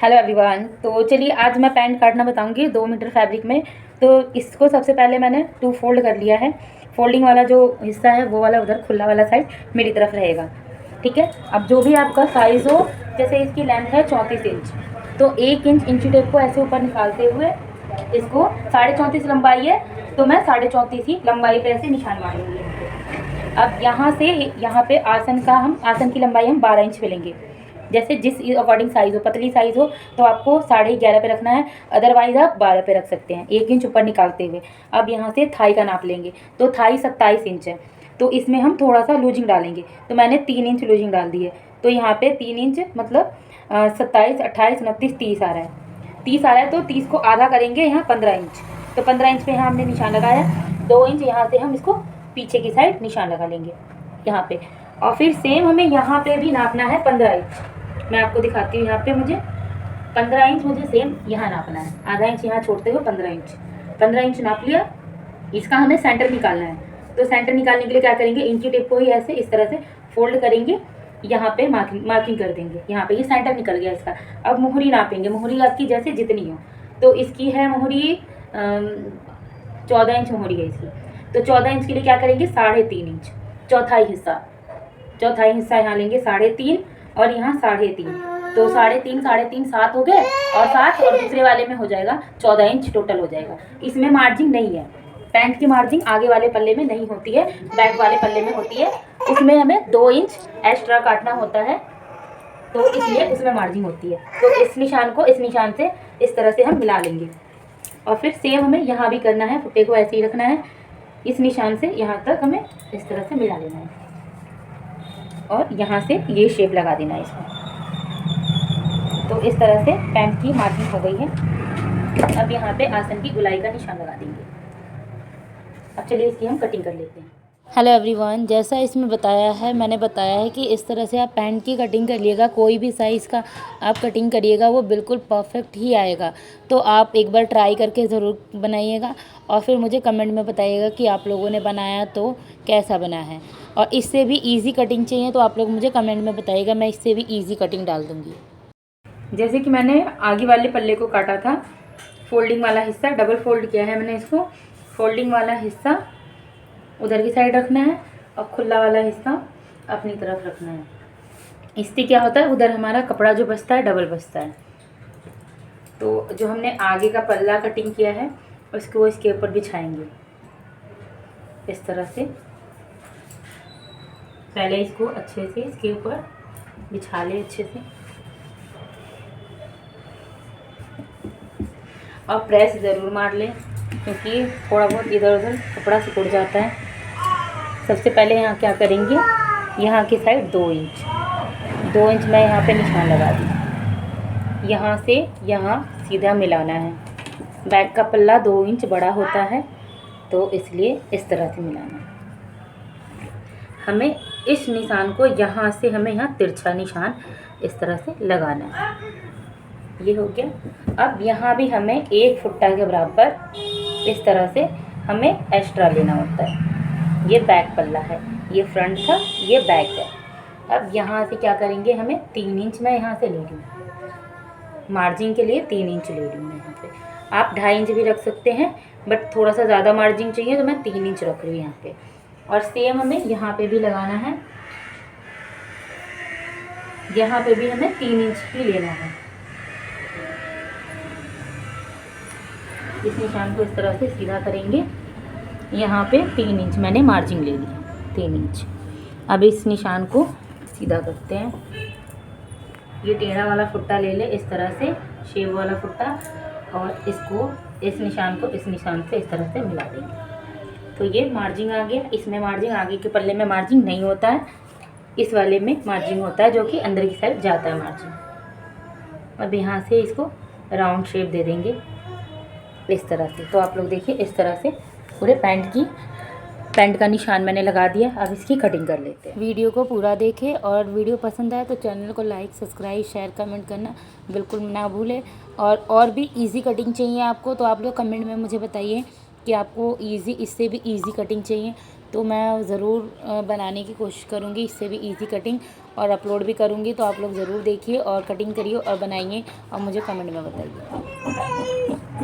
Hello everyone. तो चलिए आज मैं पैंट काटना बताऊंगी 2 मीटर फैब्रिक में। तो इसको सबसे पहले मैंने 2 फोल्ड कर लिया है। फोल्डिंग वाला जो हिस्सा है वो वाला उधर खुला वाला साइड मेरी तरफ रहेगा, ठीक है। अब जो भी आपका साइज़ हो, जैसे इसकी लेंथ है 34 इंच, तो 1 इंच इंची टेप को ऐसे ऊपर निकालते हुए इसको 34.5 लंबाई है तो मैं 34.5 ही लंबाई पे ऐसे निशान मारूंगी। अब यहाँ से यहाँ पे आसन की लंबाई हम 12 इंच पे लेंगे। जैसे जिस अकॉर्डिंग साइज़ हो, पतली साइज़ हो तो आपको 11.5 पे रखना है, अदरवाइज़ आप 12 पे रख सकते हैं, 1 इंच ऊपर निकालते हुए। अब यहाँ से थाई का नाप लेंगे, तो थाई 27 इंच है, तो इसमें हम थोड़ा सा लूजिंग डालेंगे, तो मैंने 3 इंच लूजिंग डाल दी है। तो यहाँ पे 3 इंच मतलब 27, 28, 29, 30 आ रहा है। 30 आ रहा है तो 30 को आधा करेंगे, यहाँ 15 इंच, तो 15 इंच पे यहाँ हमने निशान लगाया। 2 इंच यहाँ से हम इसको पीछे की साइड निशान लगा लेंगे यहाँ पे। और फिर सेम हमें यहाँ पे भी नापना है 15 इंच। मैं आपको दिखाती हूँ, यहाँ पे मुझे 15 इंच मुझे सेम यहाँ नापना है, आधा इंच यहाँ छोड़ते हुए 15 इंच। 15 इंच नाप लिया। इसका हमें सेंटर निकालना है, तो सेंटर निकालने के लिए क्या करेंगे, इंची टेप को ही ऐसे इस तरह से फोल्ड करेंगे, यहाँ पे मार्किंग कर देंगे। यहाँ पे ये सेंटर निकल गया इसका। अब मोहरी नापेंगे, मोहरी आपकी जैसे जितनी हो, तो इसकी है मोहरी 14 इंच मोहरी है इसकी। तो 14 इंच के लिए क्या करेंगे, 3.5 इंच, चौथाई हिस्सा यहाँ लेंगे 3.5, और यहाँ 3.5, तो 3.5 7 हो गए, और 7 और दूसरे वाले में हो जाएगा 14 इंच टोटल हो जाएगा। इसमें मार्जिंग नहीं है, पैंट की मार्जिंग आगे वाले पल्ले में नहीं होती है, बैक वाले पल्ले में होती है। उसमें हमें 2 इंच एक्स्ट्रा काटना होता है, तो इसलिए उसमें मार्जिंग होती है। तो इस निशान को इस निशान से इस तरह से हम मिला लेंगे। और फिर सेम हमें यहाँ भी करना है, फुट्टे को ऐसे ही रखना है, इस निशान से यहाँ तक हमें इस तरह से मिला लेना है, और यहाँ से ये शेप लगा देना है इसमें। तो इस तरह से पैंट की मार्किंग हो गई है। अब यहाँ पे आसन की गुलाई का निशान लगा देंगे। अब चलिए इसकी हम कटिंग कर लेते हैं। हेलो एवरीवन, जैसा इसमें बताया है, मैंने बताया है कि इस तरह से आप पैंट की कटिंग करिएगा। कोई भी साइज़ का आप कटिंग करिएगा वो बिल्कुल परफेक्ट ही आएगा। तो आप एक बार ट्राई करके ज़रूर बनाइएगा, और फिर मुझे कमेंट में बताइएगा कि आप लोगों ने बनाया तो कैसा बना है। और इससे भी इजी कटिंग चाहिए तो आप लोग मुझे कमेंट में बताइएगा, मैं इससे भी ईजी कटिंग डाल दूँगी। जैसे कि मैंने आगे वाले पल्ले को काटा था, फोल्डिंग वाला हिस्सा डबल फोल्ड किया है मैंने इसको। फोल्डिंग वाला हिस्सा उधर की साइड रखना है, और खुला वाला हिस्सा अपनी तरफ रखना है। इससे क्या होता है, उधर हमारा कपड़ा जो बचता है डबल बचता है। तो जो हमने आगे का पल्ला कटिंग किया है उसको इसके ऊपर बिछाएंगे इस तरह से। पहले इसको अच्छे से इसके ऊपर बिछा ले अच्छे से, और प्रेस ज़रूर मार लें, क्योंकि थोड़ा बहुत इधर उधर कपड़ा सिकुड़ जाता है। सबसे पहले यहाँ क्या करेंगे, यहाँ की साइड 2 इंच मैं यहाँ पे निशान लगा दी। यहाँ से यहाँ सीधा मिलाना है। बैक का पल्ला 2 इंच बड़ा होता है, तो इसलिए इस तरह से मिलाना है। हमें इस निशान को यहाँ से हमें यहाँ तिरछा निशान इस तरह से लगाना है। ये हो गया। अब यहाँ भी हमें 1 फुट्टा के बराबर इस तरह से हमें एक्स्ट्रा लेना होता है। ये बैक पल्ला है, ये फ्रंट था, ये बैक है। अब यहाँ से क्या करेंगे, हमें 3 इंच मैं यहाँ से ले लूँ, मार्जिन के लिए 3 इंच ले लूँ मैं यहाँ पे। आप 2.5 इंच भी रख सकते हैं, बट थोड़ा सा ज़्यादा मार्जिन चाहिए तो मैं 3 इंच रख रही हूँ यहाँ पे। और सेम हमें यहाँ पे भी लगाना है, यहाँ पे भी हमें 3 इंच ही लेना है। इस निशान को इस तरह से सीधा करेंगे। यहाँ पे 3 इंच मैंने मार्जिन ले लिया, 3 इंच। अब इस निशान को सीधा करते हैं। ये टेढ़ा वाला फुट्टा ले ले इस तरह से, शेव वाला फुट्टा, और इसको इस निशान को इस निशान से इस तरह से मिला देंगे। तो ये मार्जिंग आ गया। इसमें मार्जिंग, आगे के पल्ले में मार्जिंग नहीं होता है, इस वाले में मार्जिंग होता है, जो कि अंदर की साइड जाता है मार्जिंग। अब यहाँ से इसको राउंड शेप दे देंगे इस तरह से। तो आप लोग देखिए, इस तरह से पूरे पैंट का निशान मैंने लगा दिया। अब इसकी कटिंग कर लेते हैं। वीडियो को पूरा देखें, और वीडियो पसंद आए तो चैनल को लाइक, सब्सक्राइब, शेयर, कमेंट करना बिल्कुल ना भूलें। और भी इजी कटिंग चाहिए आपको तो आप लोग कमेंट में मुझे बताइए कि आपको इससे भी इजी कटिंग चाहिए, तो मैं ज़रूर बनाने की कोशिश करूँगी इससे भी इजी कटिंग। और अपलोड भी करूँगी, तो आप लोग ज़रूर देखिए और कटिंग करिए और बनाइए और मुझे कमेंट में बताइए।